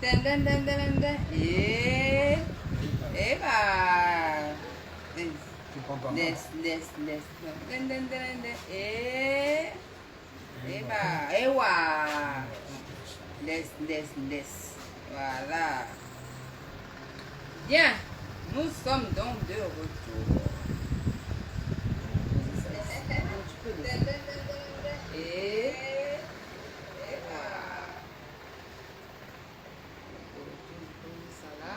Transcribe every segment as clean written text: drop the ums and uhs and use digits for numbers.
Dan, dan, dan, dan, dan. Et bah. Tu prends pas mal. Laisse. Dan, dan, dan, dan. Et bah. Et ouah. Laisse. Voilà. Bien. Nous sommes donc de retour. Et voilà. Ça là.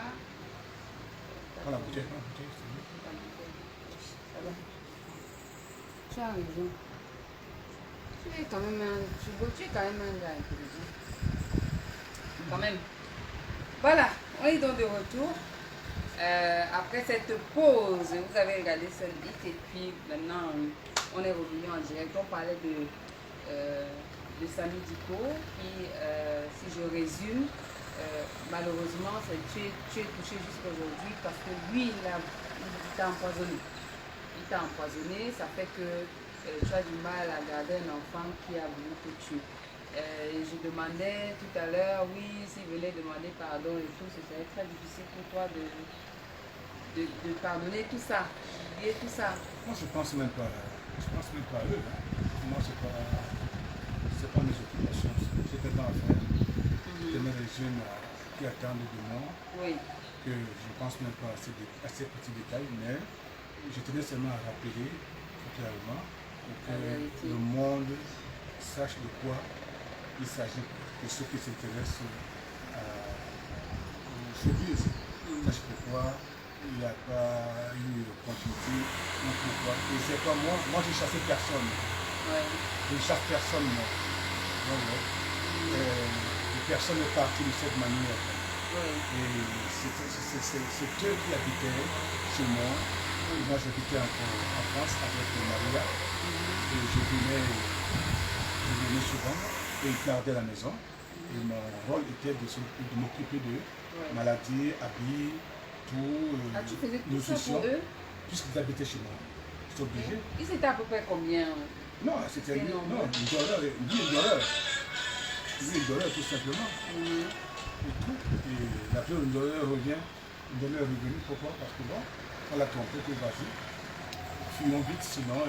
Prends la bouteille. Ça va. Tu as raison. Tu es quand même un gars intelligent. Quand même. Voilà, on est donc de retour. Après cette pause, vous avez regardé ce hit et puis maintenant on est revenu en direct. On parlait de Samy Diko qui, si je résume, malheureusement, tu es touché jusqu'à aujourd'hui parce que lui, il t'a empoisonné. Il t'a empoisonné, ça fait que tu as du mal à garder un enfant qui a voulu te tuer. Je demandais tout à l'heure, oui, s'il venait demander pardon et tout, ce serait très difficile pour toi de pardonner tout ça, d'oublier tout ça. Moi, je pense même pas à eux. Hein. Moi, c'est pas mes occupations. J'ai tellement à faire. Tellement des jeunes qui attendent de moi que je ne pense même pas à ces petits détails. Mais je tenais seulement à rappeler clairement pour que le monde sache de quoi il s'agit, que ceux qui s'intéressent au showbiz sachent pourquoi il n'y a pas eu continuité ou pourquoi. Et c'est pas moi je ne chassais personne. Je ne chasse personne, moi. Personne n'est parti de cette manière. Et c'est eux qui habitaient chez moi. Et moi j'habitais en France avec Maria. Et je venais souvent et ils gardaient la maison. Et mon rôle était de m'occuper d'eux. Maladie, habits, tout. Tu faisais tout ça pour eux? Puisqu'ils habitaient chez moi. J'étais obligé. Ils étaient à peu près combien? Non, c'était une dollar. Une dollar tout simplement. Et tout. Et la période une dollar revient. Une dollar est revenue. Pourquoi? Parce que bon, on l'a trompé que vas-y. Fuyons vite, sinon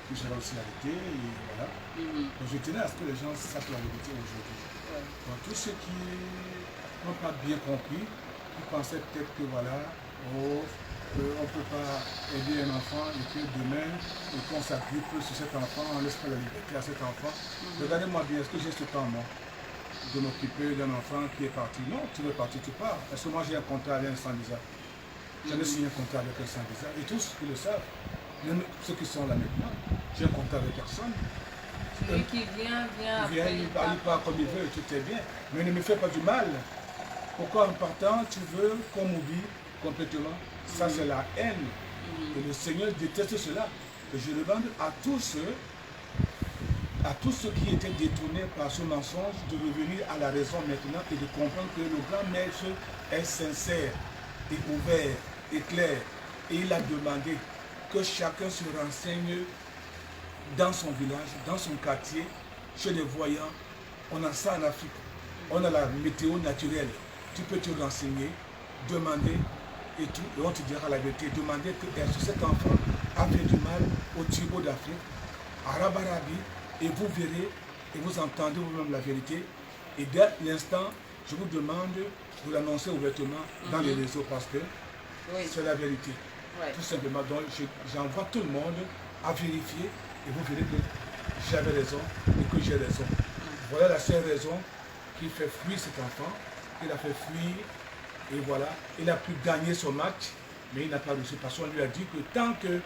je serai aussi arrêté. Et voilà. Donc je tenais à ce que les gens sachent la vérité aujourd'hui. Donc tous ceux qui n'ont pas bien compris, qui pensaient peut-être que voilà, on ne peut pas aider un enfant et que demain, qu'on s'agrippe sur cet enfant, on laisse pas la liberté à cet enfant. Regardez-moi bien, est-ce que j'ai ce temps, moi, de m'occuper d'un enfant qui est parti? Non, tu veux partir, tu pars. Parce que moi, j'ai un contrat avec un sans-visa. J'en ai signé un contrat avec un sans-visa. Et tous qui le savent, même ceux qui sont là maintenant, j'ai un contrat avec personne. Celui qui vient après. Il part comme il veut, tout est bien. Mais ne me fais pas du mal. Pourquoi en partant, tu veux qu'on m'oublie complètement? Ça, c'est la haine. Et le Seigneur déteste cela. Et je demande à tous ceux qui étaient détournés par ce mensonge de revenir à la raison maintenant et de comprendre que le grand maître est sincère et ouvert et clair. Et il a demandé que chacun se renseigne dans son village, dans son quartier, chez les voyants. On a ça en Afrique. On a la météo naturelle. Tu peux te renseigner, demander et tout, et on te dira la vérité. Demander que est-ce que cet enfant a fait du mal au Thibaut d'Afrique, à Rabarabi, et vous verrez et vous entendez vous-même la vérité. Et dès l'instant, je vous demande de l'annoncer ouvertement dans les réseaux parce que c'est la vérité. Tout simplement, donc j'envoie tout le monde à vérifier et vous verrez que j'avais raison et que j'ai raison. Voilà la seule raison qui fait fuir cet enfant. Il a fait fuir et voilà, il a pu gagner son match, mais il n'a pas réussi parce qu'on lui a dit que tant que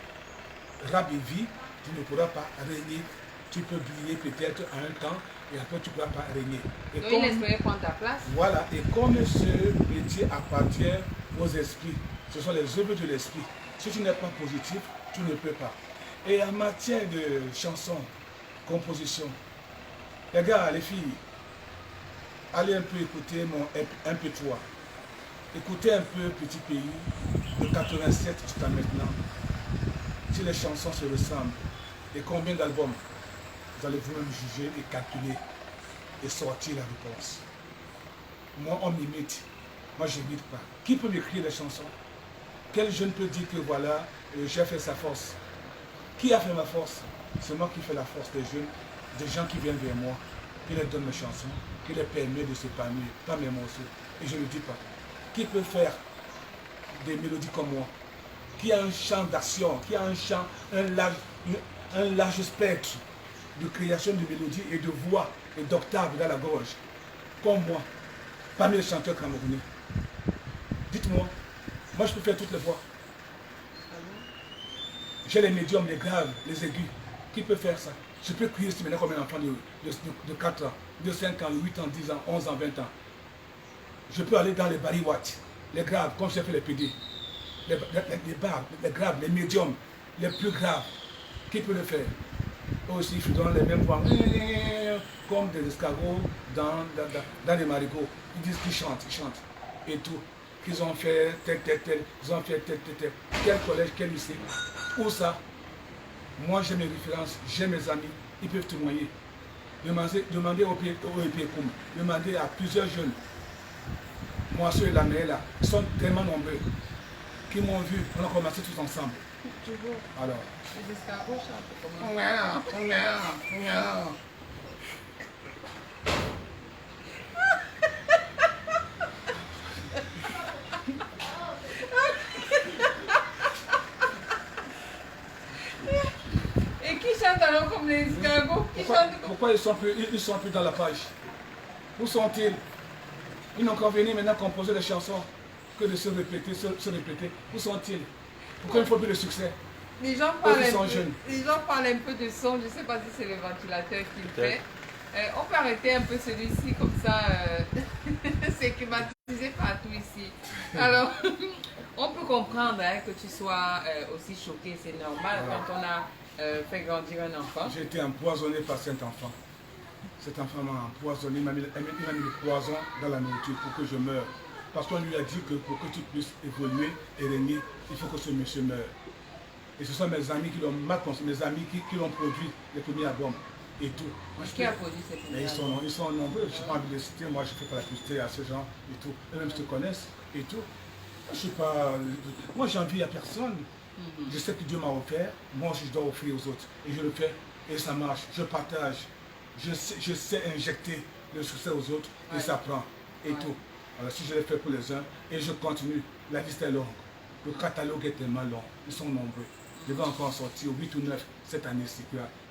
Rabbi vit, tu ne pourras pas régner. Tu peux briller peut-être à un temps et après tu ne pourras pas régner. Et donc il espérait prendre ta place. Voilà, et comme ce métier appartient aux esprits, ce sont les œuvres de l'esprit. Si tu n'es pas positif, tu ne peux pas. Et en matière de chansons, composition, les gars, les filles, allez un peu écouter mon MP3. Écoutez un peu Petit Pays de 87 jusqu'à maintenant. Si les chansons se ressemblent, et combien d'albums, vous allez vous-même juger et calculer et sortir la réponse. Moi, on m'imite. Moi, je n'imite pas. Qui peut m'écrire des chansons? Quel jeune peut dire que voilà, j'ai fait sa force? Qui a fait ma force? C'est moi qui fais la force des jeunes, des gens qui viennent vers moi, qui leur donnent mes chansons, qui leur permet de s'épanouir, pas mes morceaux. Et je ne le dis pas. Qui peut faire des mélodies comme moi? Qui a un champ d'action, qui a un champ, un large spectre de création de mélodies et de voix et d'octaves dans la gorge, comme moi, parmi les chanteurs camerounais? Dites-moi, moi je peux faire toutes les voix. J'ai les médiums, les graves, les aigus. Qui peut faire ça? Je peux crier maintenant comme un enfant de 4 ans, de 5 ans, 8 ans, 10 ans, 11 ans, 20 ans. Je peux aller dans les bariwatts, les graves, comme j'ai fait les PD. Les bars, les graves, les médiums, les plus graves. Qui peut le faire? Eux aussi, ils font les mêmes voix, comme des escargots dans les marigots. Ils disent qu'ils chantent, et tout. Qu'ils ont fait tel, ils ont fait tel. Quel collège, quel lycée? Où ça? Moi, j'ai mes références, j'ai mes amis, ils peuvent témoigner. Demandez au EPCOM, demandez à plusieurs jeunes. Moi, ceux là, mais là, ils sont tellement nombreux, qui m'ont vu, on a commencé tous ensemble. Alors. Les escargots chantent comment? Et qui chante alors comme les escargots? Pourquoi ils sont plus dans la page? Où sont-ils? Ils n'ont qu'à venir maintenant composer des chansons que de se répéter. Où sont-ils? Pourquoi il faut plus de succès? Les gens parlent un peu de son, je ne sais pas si c'est le ventilateur qui le fait. On peut arrêter un peu celui-ci comme ça, c'est climatisé partout ici. Alors, on peut comprendre hein, que tu sois aussi choqué, c'est normal quand on a fait grandir un enfant. J'ai été empoisonné par cet enfant. Cet enfant m'a empoisonné, il m'a mis le poison dans la nourriture pour que je meure. Parce qu'on lui a dit que pour que tu puisses évoluer et régner, il faut que ce monsieur meure. Et ce sont mes amis qui l'ont mal consommé, mes amis qui l'ont produit, les premiers albums et tout. Moi, qui a produit ces premiers albums? Ils sont nombreux, je n'ai pas envie de les citer, moi je fais pas la publicité à ces gens et tout. Eux-mêmes se connaissent et tout. Je sais pas, moi j'envie à personne. Je sais que Dieu m'a offert, moi je dois offrir aux autres. Et je le fais et ça marche, je partage. Je sais injecter le succès aux autres et ça prend et tout. Alors si je l'ai fait pour les uns et je continue, la liste est longue. Le catalogue est tellement long, ils sont nombreux. Je vais encore sortir 8 ou 9 cette année-ci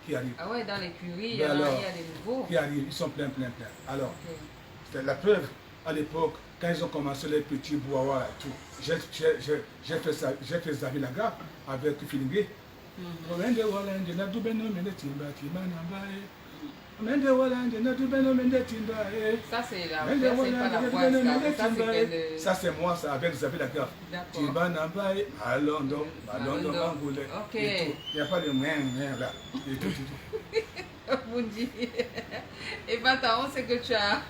qui arrivent. Ah ouais, dans l'écurie, il y a des nouveaux. Qui arrivent, ils sont pleins. Alors, c'est la preuve, à l'époque, quand ils ont commencé les petits bouawa et tout, j'ai fait Zavi Laga avec Filingue. Ça c'est la voix, c'est pas la voix, ça c'est moi, ça avec Isabelle Lagarde. Ok. Il n'y a pas de là. Et tout. Vous dites. Et maintenant, on sait que tu as.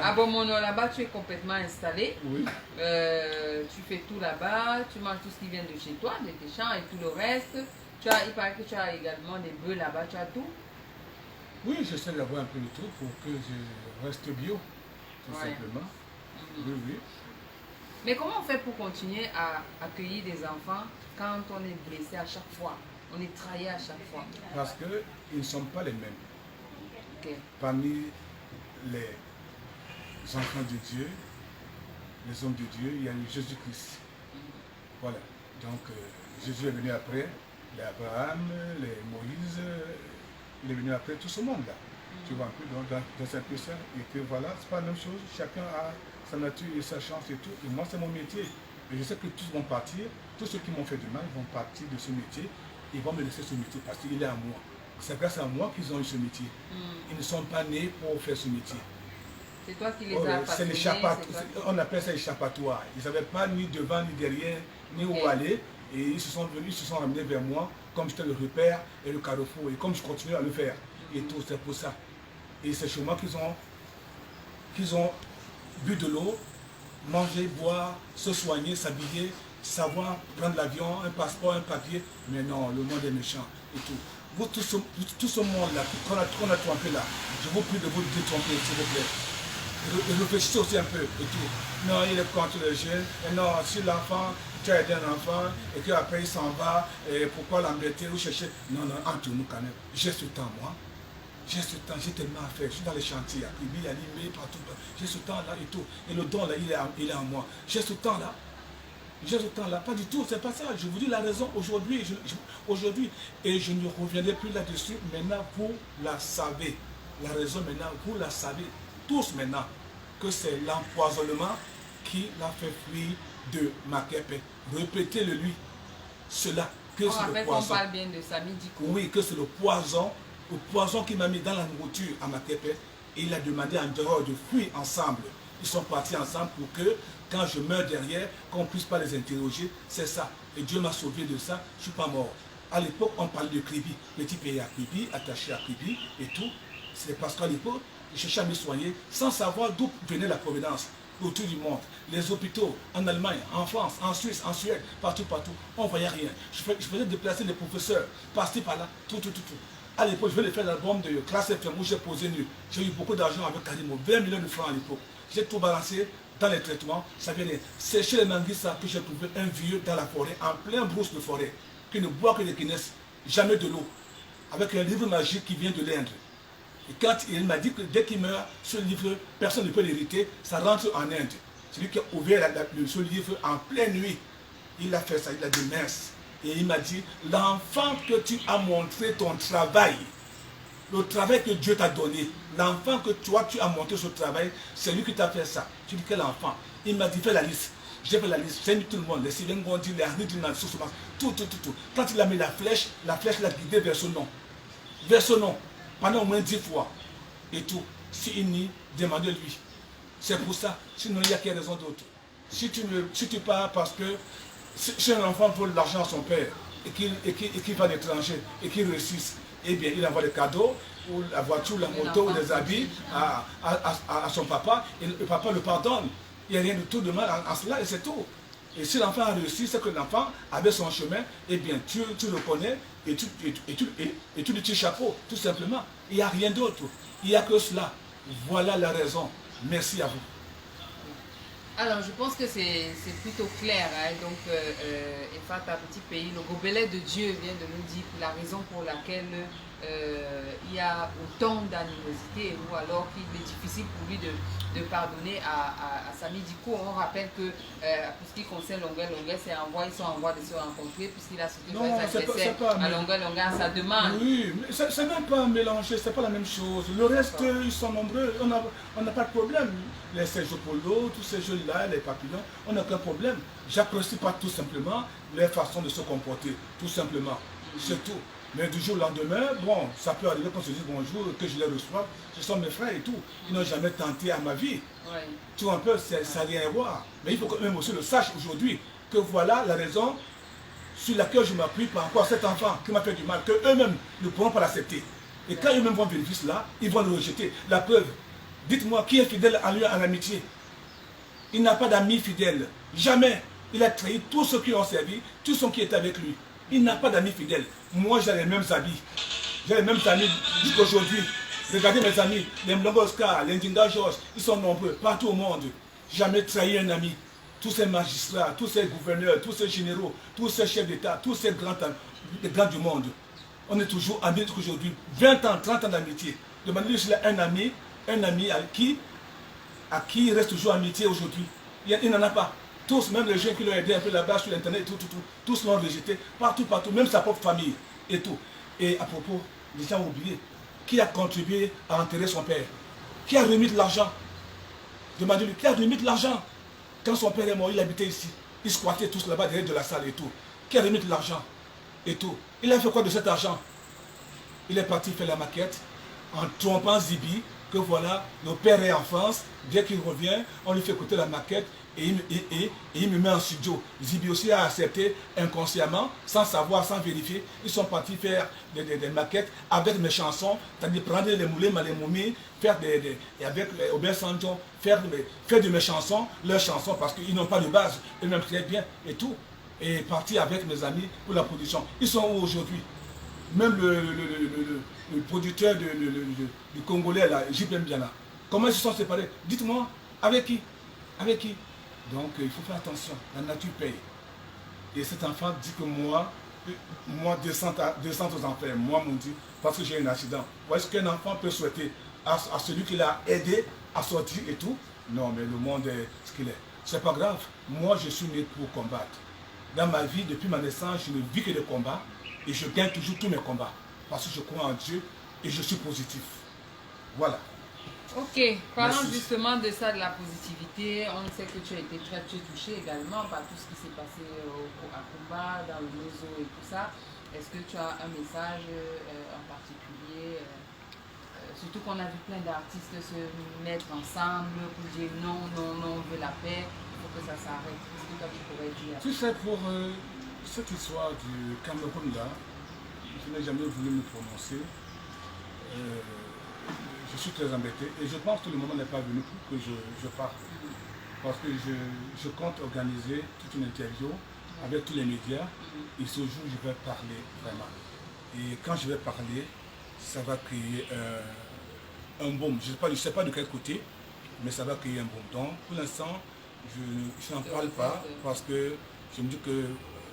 À Bomono, là-bas, tu es complètement installé. Oui. Tu fais tout là-bas, tu manges tout ce qui vient de chez toi, de tes champs et tout le reste. Il paraît que tu as également des bœufs là-bas, tu as tout. Oui, j'essaie d'avoir un peu de tout pour que je reste bio, tout simplement. Oui. Mais comment on fait pour continuer à accueillir des enfants quand on est blessé à chaque fois? On est trahi à chaque fois. Parce qu'ils ne sont pas les mêmes. Okay. Parmi les enfants de Dieu, les hommes de Dieu, il y a eu Jésus-Christ. Voilà. Donc Jésus est venu après, les Abraham, les Moïse, il est venu après tout ce monde-là. Tu vois un peu dans un peu ça. Et que voilà, c'est pas la même chose. Chacun a sa nature et sa chance et tout. Et moi, c'est mon métier. Et je sais que tous vont partir. Tous ceux qui m'ont fait du mal vont partir de ce métier. Ils vont me laisser ce métier parce qu'il est à moi. C'est grâce à moi qu'ils ont eu ce métier. Ils ne sont pas nés pour faire ce métier. C'est toi qui les as passionnés. On appelle ça échappatoire. Ils n'avaient pas ni devant, ni derrière, ni où aller. Et ils se sont venus, ils se sont ramenés vers moi, comme j'étais le repère et le carrefour. Et comme je continue à le faire. Et tout, c'est pour ça. Et c'est chez moi qu'ils ont bu de l'eau, manger, boire, se soigner, s'habiller, savoir prendre l'avion, un passeport, un papier. Mais non, le monde est méchant et tout. Vous, tout ce monde-là, qu'on a trompé là, je vous prie de vous détromper, s'il vous plaît. réfléchissez aussi un peu et tout. Non, il est contre les jeunes. Et non, si l'enfant, tu as aidé un enfant et qu'après il s'en va, et pourquoi l'embêter ou chercher? Non, non, entre nous quand même. J'ai ce temps, moi. J'ai ce temps, j'ai tellement à faire. Je suis dans les chantiers, à Kribi, à Limé, partout. J'ai ce temps-là et tout. Et le don, là, il est en moi. J'ai ce temps-là. J'ai ce temps-là. Pas du tout, c'est pas ça. Je vous dis la raison aujourd'hui. Aujourd'hui. Et je ne reviendrai plus là-dessus. Maintenant, vous la savez. La raison maintenant, vous la savez tous maintenant. Que c'est l'empoisonnement qui l'a fait fuir de Makepe. Répétez-le lui. Cela, que On c'est le rappelle qu'on poison. parle bien de Samy Diko. Oui, que c'est le poison qui m'a mis dans la nourriture à Makepe. Et il a demandé à dehors de fuir ensemble. Ils sont partis ensemble pour que, quand je meurs derrière, qu'on ne puisse pas les interroger. C'est ça. Et Dieu m'a sauvé de ça. Je ne suis pas mort. À l'époque, on parlait de Kribi. Petit pays à Kribi, attaché à Kribi et tout. C'est parce qu'à l'époque, je cherchais à me soigner sans savoir d'où venait la provenance autour du monde. Les hôpitaux en Allemagne, en France, en Suisse, en Suède, partout, partout, on ne voyait rien. Je faisais déplacer des professeurs, par-ci, par-là, tout. À l'époque, je venais faire l'album de Classe FM où j'ai posé nu. J'ai eu beaucoup d'argent avec Karimo, 20 millions de francs à l'époque. J'ai tout balancé dans les traitements, ça vient c'est chez les Manguissa que j'ai trouvé un vieux dans la forêt, en plein brousse de forêt, qui ne boit que des Guinness, jamais de l'eau, avec un livre magique qui vient de l'Inde. Et quand il m'a dit que dès qu'il meurt, ce livre, personne ne peut l'hériter, ça rentre en Inde. C'est lui qui a ouvert ce livre en pleine nuit. Il a fait ça, il a dit mince. Et il m'a dit, l'enfant que tu as montré ton travail, le travail que Dieu t'a donné, l'enfant que toi tu as montré ce travail, c'est lui qui t'a fait ça. Tu dis quel enfant? Il m'a dit, fais la liste. J'ai fait la liste, j'ai mis tout le monde, les Sylvain Gondi, les Henri Dunan, tout. Quand il a mis la flèche l'a guidé vers ce nom. Vers ce nom. Pendant au moins 10 fois. Et tout. Si il nie, demandez-lui. C'est pour ça. Sinon, il n'y a qu'une raison d'autre. Si tu pars parce que si un enfant vole l'argent à son père et qu'il va à l'étranger et qu'il réussisse, eh bien, il envoie des cadeaux, ou la voiture, la moto, ou des habits à son papa, et le papa le pardonne. Il n'y a rien de tout de mal en cela, et c'est tout. Et si l'enfant a réussi, c'est que l'enfant avait son chemin, eh bien, tu le connais et tu lui tires chapeau, tout simplement. Il n'y a rien d'autre. Il n'y a que cela. Voilà la raison. Merci à vous. Alors, je pense que c'est plutôt clair. Hein. Donc, Efata, petit pays, le gobelet de Dieu vient de nous dire la raison pour laquelle il y a autant d'animosité ou alors qu'il est difficile pour lui de pardonner à Samy Diko. On rappelle que pour ce qui concerne Longueuil, ils sont en voie de se rencontrer puisqu'il a sauté à Longueuil à sa demande. Oui, mais c'est même pas mélangé, c'est pas la même chose. Le reste, ils sont nombreux, on n'a pas de problème. Les Sergio Polo, tous ces jeux-là, les papillons, on n'a aucun problème. J'apprécie pas tout simplement leur façon de se comporter, tout simplement. C'est tout. Mais du jour au lendemain, bon, ça peut arriver qu'on se dise bonjour, que je les reçois. Ce sont mes frères et tout. Ils n'ont jamais tenté à ma vie. Ouais. Tout un peu, ça n'a rien à voir. Mais il faut quand même aussi le sache aujourd'hui que voilà la raison sur laquelle je m'appuie par rapport à cet enfant qui m'a fait du mal, qu'eux-mêmes ne pourront pas l'accepter. Et quand eux-mêmes vont vérifier cela, ils vont le rejeter. La preuve, dites-moi, qui est fidèle à lui en amitié? Il n'a pas d'amis fidèles. Jamais. Il a trahi tous ceux qui l'ont servi, tous ceux qui étaient avec lui. Il n'a pas d'amis fidèles. Moi, j'ai les mêmes habits. J'ai les mêmes amis jusqu'aujourd'hui. Regardez mes amis, les Mlongo Oscar, les Ndinga Georges, ils sont nombreux, partout au monde. Jamais trahi un ami. Tous ces magistrats, tous ces gouverneurs, tous ces généraux, tous ces chefs d'État, tous ces grands du monde. On est toujours amis aujourd'hui. 20 ans, 30 ans d'amitié. Demandez-lui s'il a un ami à qui il reste toujours amitié aujourd'hui. Il n'en a pas. Tous, même les gens qui l'ont aidé un peu là-bas sur Internet, tous l'ont rejeté, partout, même sa propre famille et tout. Et à propos, les gens ont oublié, qui a contribué à enterrer son père? Qui a remis de l'argent? Demandez-lui, qui a remis de l'argent? Quand son père est mort, il habitait ici. Ils squattaient tous là-bas derrière de la salle et tout. Qui a remis de l'argent? Et tout. Il a fait quoi de cet argent? Il est parti faire la maquette en trompant Zibi, que voilà, le père est en France, dès qu'il revient, on lui fait écouter la maquette et il me met en studio. Zibi aussi a accepté inconsciemment, sans savoir, sans vérifier. Ils sont partis faire des maquettes avec mes chansons, c'est-à-dire prendre les moulins, les momies, faire et avec Aubin Sanjon, faire de mes chansons, leurs chansons, parce qu'ils n'ont pas de base, eux-mêmes très bien et tout. Et partir avec mes amis pour la production. Ils sont où aujourd'hui? Même le producteur du Congolais, là, JP Mbiana, Comment ils se sont séparés? Dites-moi, avec qui? Avec qui? Donc il faut faire attention, la nature paye. Et cet enfant dit que moi descends aux enfers, moi mon Dieu, parce que j'ai un accident. Ou est-ce qu'un enfant peut souhaiter à celui qui l'a aidé à sortir et tout? Non, mais le monde est ce qu'il est. C'est pas grave, moi je suis né pour combattre. Dans ma vie, depuis ma naissance, je ne vis que des combats et je gagne toujours tous mes combats. Parce que je crois en Dieu et je suis positif. Voilà. Ok, parlons justement de ça, de la positivité. On sait que tu as été très touché également par tout ce qui s'est passé à Kumba, dans le Nozo et tout ça. Est-ce que tu as un message en particulier surtout qu'on a vu plein d'artistes se mettre ensemble pour dire non, non, non, on veut la paix, il faut que ça s'arrête. Qu'est-ce que toi tu pourrais dire? Tu sais, pour cette histoire du Cameroun là, je n'ai jamais voulu me prononcer. Je suis très embêté et je pense que le moment n'est pas venu pour que je parte. Parce que je compte organiser toute une interview avec tous les médias et ce jour je vais parler vraiment. Et quand je vais parler, ça va créer un boom. Je ne sais pas de quel côté, mais ça va créer un boom. Donc pour l'instant, je n'en parle pas parce que je me dis que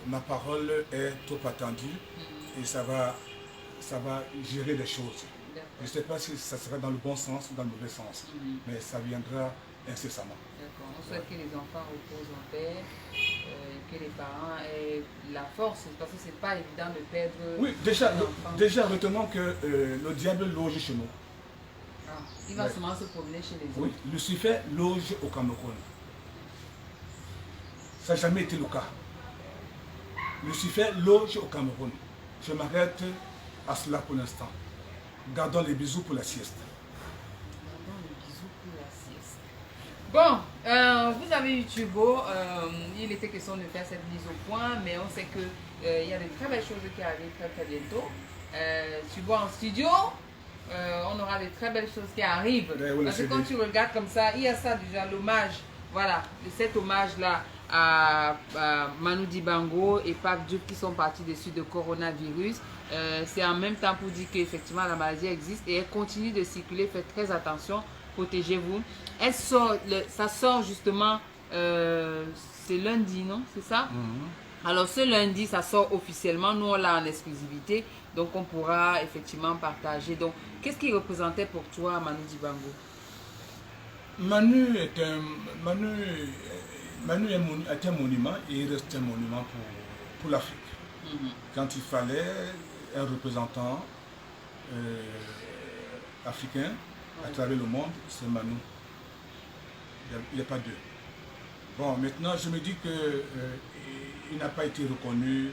ma parole est trop attendue et ça va gérer les choses. Je ne sais pas si ça sera dans le bon sens ou dans le mauvais sens, mais ça viendra incessamment. D'accord. On souhaite que les enfants reposent en paix, que les parents aient la force, parce que ce n'est pas évident de perdre. Oui, déjà retenons que le diable loge chez nous. Ah, il va seulement se promener chez les autres. Oui, Lucifer loge au Cameroun. Ça n'a jamais été le cas. Lucifer loge au Cameroun. Je m'arrête à cela pour l'instant. Gardons les bisous pour la sieste. Gardons les bisous pour la sieste. Bon, vous avez eu Tubo. Il était question de faire cette mise au point, mais on sait qu'il y a de très belles choses qui arrivent très très bientôt. Tubo en studio, on aura de très belles choses qui arrivent. Parce que quand tu regardes comme ça, il y a ça déjà, l'hommage. Voilà, cet hommage-là à Manu Dibango et Pape Diop qui sont partis dessus de coronavirus. C'est en même temps pour dire qu'effectivement la maladie existe et elle continue de circuler. Faites très attention, protégez-vous. Ça sort justement, c'est lundi, non? C'est ça? Alors ce lundi, ça sort officiellement. Nous, on l'a en exclusivité. Donc on pourra effectivement partager. Donc, qu'est-ce qui représentait pour toi Manu Dibango? Manu est un monument et il reste un monument pour l'Afrique. Quand il fallait un représentant africain à travers le monde, c'est Manu. Il n'y a pas deux. Bon, maintenant je me dis qu'il n'a pas été reconnu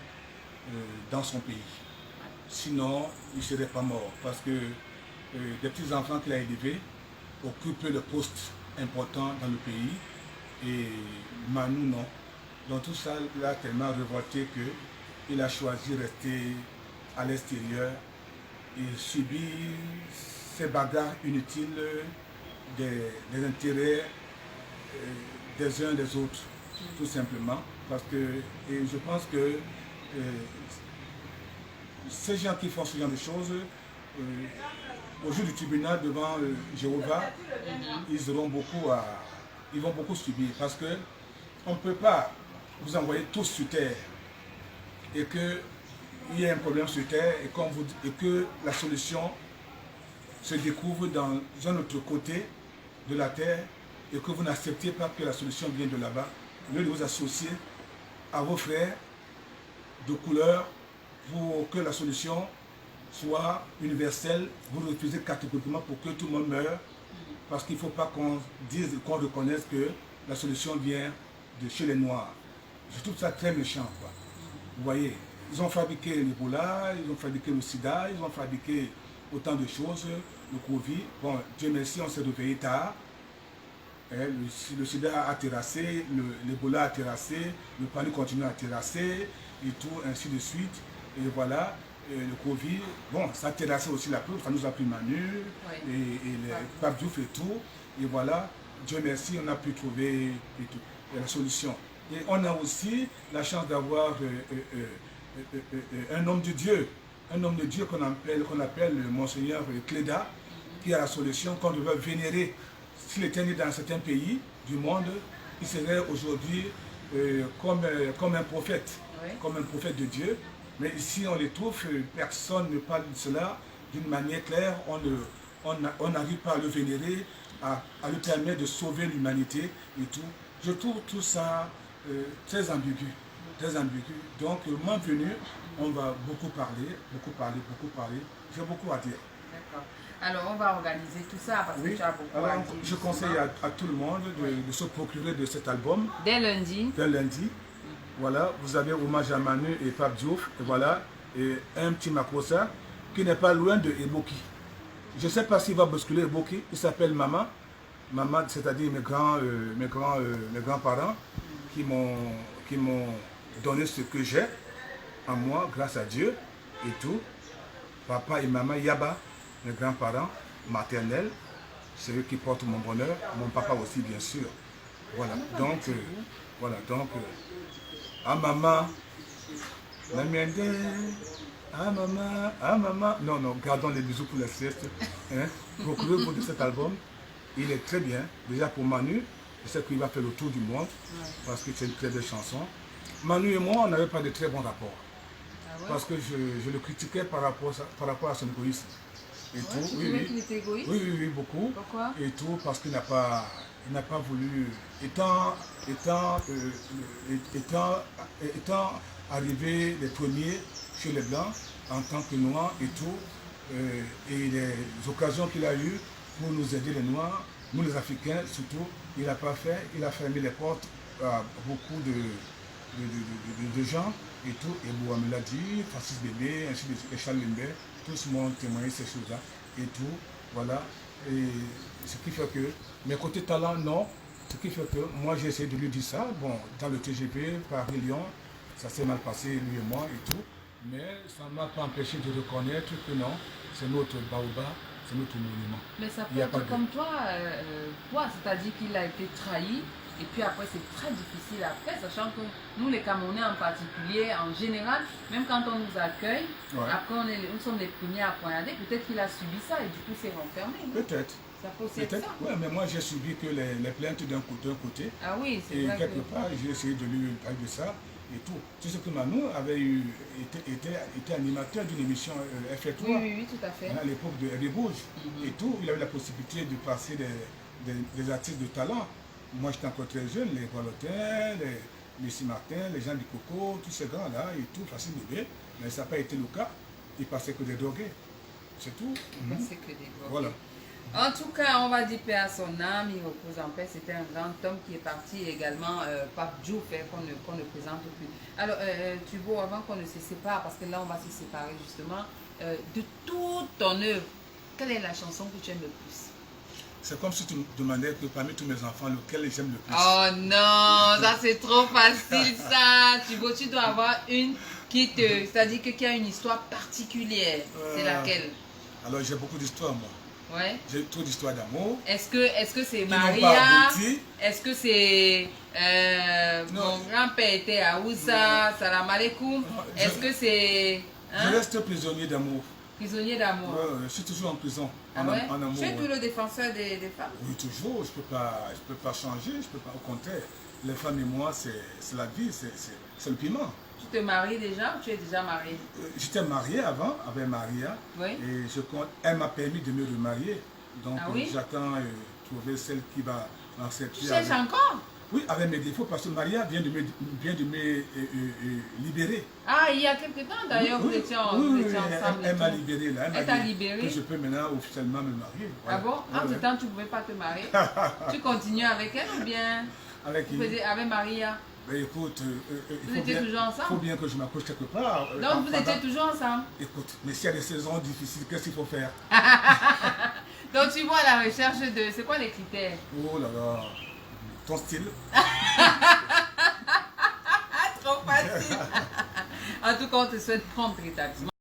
dans son pays. Sinon, il ne serait pas mort. Parce que des petits enfants qu'il a élevés occupent le poste important dans le pays. Et Manu, non. Donc tout ça l'a tellement révolté qu'il a choisi de rester à l'extérieur et subir ces bagarres inutiles des intérêts des uns des autres, tout simplement. Parce que je pense que ces gens qui font ce genre de choses, au jour du tribunal devant Jéhovah, ils vont beaucoup subir parce que on ne peut pas vous envoyer tous sur terre et qu'il y ait un problème sur terre et que la solution se découvre dans un autre côté de la terre et que vous n'acceptez pas que la solution vienne de là-bas, au lieu de vous associer à vos frères de couleur pour que la solution soit universelle, vous refusez catégoriquement pour que tout le monde meure, parce qu'il ne faut pas qu'on reconnaisse que la solution vient de chez les Noirs. Je trouve ça très méchant, quoi. Vous voyez, ils ont fabriqué l'Ebola, ils ont fabriqué le sida, ils ont fabriqué autant de choses, le Covid. Bon, Dieu merci, on s'est réveillé tard. Le sida a terrassé, l'Ebola a terrassé, le panique continue à terrasser, et tout, ainsi de suite. Et voilà, le Covid, bon, ça a terrassé aussi la poudre, ça nous a pris Manu, et les Pape Diouf et tout. Et voilà, Dieu merci, on a pu trouver la solution. Et on a aussi la chance d'avoir un homme de Dieu qu'on appelle Monseigneur Cléda, qui a la solution qu'on devrait vénérer s'il était né dans certains pays du monde, il serait aujourd'hui comme un prophète, Oui. comme un prophète de Dieu. Mais ici, on les trouve, personne ne parle de cela d'une manière claire. On n'arrive pas à le vénérer, à lui permettre de sauver l'humanité et tout. Je trouve tout ça très ambigu, très ambigu. Donc, le moment venu, on va beaucoup parler, beaucoup parler, beaucoup parler. J'ai beaucoup à dire. D'accord. Alors, on va organiser tout ça parce que Oui. tu as beaucoup Alors, à dire. je conseille à tout le monde de se procurer de cet album Dès lundi. dès lundi. Voilà, vous avez Hommage à Manu et Pape Diouf, et voilà, et un petit Makossa qui n'est pas loin de Eboki. Je ne sais pas s'il va bousculer Eboki, il s'appelle Maman. Maman, c'est-à-dire mes grands-parents qui m'ont donné ce que j'ai en moi, grâce à Dieu et tout. Papa et maman Yaba, mes grands-parents maternels, c'est eux qui portent mon bonheur, mon papa aussi bien sûr. Voilà, donc, ah maman, la mienne, ah maman, non, gardons les bisous pour la sieste. Hein? Procurez-vous de cet album, il est très bien, déjà pour Manu, je sais qu'il va faire le tour du monde, parce que c'est une très belle chanson. Manu et moi, on n'avait pas de très bons rapports. Parce que je le critiquais par rapport à son égoïsme. Et tout. Tu trouvais qu'il était égoïste? Oui, beaucoup. Pourquoi? Et tout, parce qu'il n'a pas voulu, étant arrivé les premiers chez les Blancs, en tant que Noirs et tout, et les occasions qu'il a eues pour nous aider les Noirs, nous les Africains surtout, il n'a pas fait, il a fermé les portes à beaucoup de gens et tout, et Bouham l'a dit, Francis Bébé, ainsi de suite, et Charles Lindbergh, tous m'ont témoigné ces choses-là et tout, voilà. Et ce qui fait que, mes côtés talent, non, ce qui fait que moi j'ai essayé de lui dire ça, bon, dans le TGV, Paris-Lyon, ça s'est mal passé, lui et moi et tout, mais ça ne m'a pas empêché de reconnaître que non, c'est notre baobab, c'est notre monument. Mais ça peut être comme toi, c'est-à-dire qu'il a été trahi. Et puis après, c'est très difficile après, sachant que nous, les Camerounais en particulier, en général, même quand on nous accueille, après nous sommes les premiers à poignarder, peut-être qu'il a subi ça et du coup c'est renfermé. Peut-être. Ça peut aussi être ça. Oui, mais moi j'ai subi que les plaintes d'un côté. Ah oui, c'est et vrai. Et quelque part, j'ai essayé de lui parler de ça et tout. Tu sais que Manu était animateur d'une émission FR3. Oui, tout à fait. À l'époque de Hervé Bouge. Et tout, il avait la possibilité de passer des artistes de talent. Moi, j'étais encore très jeune, les Wallotin, les Lucie Martin, les gens du Coco, tous ces grands-là, et tout, facile bébé. Mais ça n'a pas été le cas. Il passait que des drogués. C'est tout. Il passait que des drogués. Voilà. En tout cas, on va dire paix à son âme, il repose en paix. C'était un grand homme qui est parti, et également Pape Diouf, qu'on ne présente plus. Alors, Thubault, avant qu'on ne se sépare, parce que là, on va se séparer justement, de toute ton œuvre, quelle est la chanson que tu aimes le plus? C'est comme si tu me demandais que parmi tous mes enfants, lequel j'aime le plus. Oh non, ça c'est trop facile ça. Tu dois avoir une c'est-à-dire qui a une histoire particulière. C'est laquelle? Alors j'ai beaucoup d'histoires moi. Ouais. J'ai trop d'histoires d'amour. Est-ce que c'est Maria? Est-ce que c'est mon grand-père était à Oussa, salam alaikum? Est-ce que c'est... Je reste prisonnier d'amour. Prisonnier d'amour. Je suis toujours en prison, en amour. Tu es toujours le défenseur des femmes? Oui, toujours. Je peux pas changer. Je peux pas. Au contraire, les femmes et moi, c'est la vie, c'est le piment. Tu te maries déjà ou tu es déjà marié? J'étais marié avant, avec Maria. Oui. Et elle m'a permis de me remarier. Donc j'attends trouver celle qui va m'accepter. Tu cherches encore? Oui, avec mes défauts, parce que Maria vient de me libérer. Ah, il y a quelque temps d'ailleurs, vous étiez ensemble. Elle m'a libéré là. Elle t'a libéré. Que je peux maintenant officiellement me marier. Voilà. Ah bon? En ce temps, tu ne pouvais pas te marier. Tu continues avec elle ou bien avec qui? Avec Maria. Ben écoute, vous étiez toujours ensemble? Il faut bien que je m'accroche quelque part. Donc vous étiez toujours ensemble? Écoute, mais s'il y a des saisons difficiles, qu'est-ce qu'il faut faire? Donc tu vois la recherche de... C'est quoi les critères? Oh là là, ton style. Trop facile. En tout cas, on te souhaite prompt rétablissement.